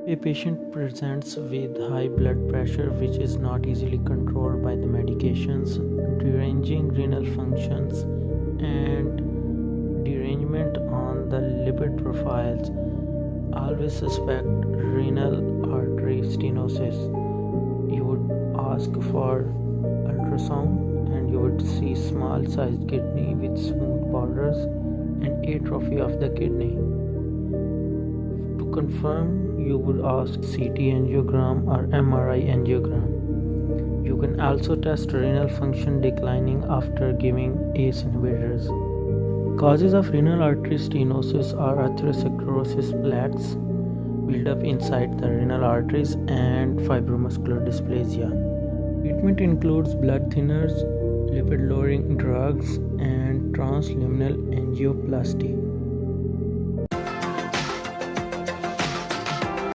A patient presents with high blood pressure which is not easily controlled by the medications, deranging renal functions, and derangement on the lipid profiles. Always suspect renal artery stenosis. You would ask for ultrasound and you would see small sized kidney with smooth borders and atrophy of the kidney. To confirm, you would ask CT angiogram or MRI angiogram. You can also test renal function declining after giving ACE inhibitors. Causes of renal artery stenosis are atherosclerosis plaques build up inside the renal arteries and fibromuscular dysplasia. Treatment includes blood thinners, lipid lowering drugs, and transluminal angioplasty.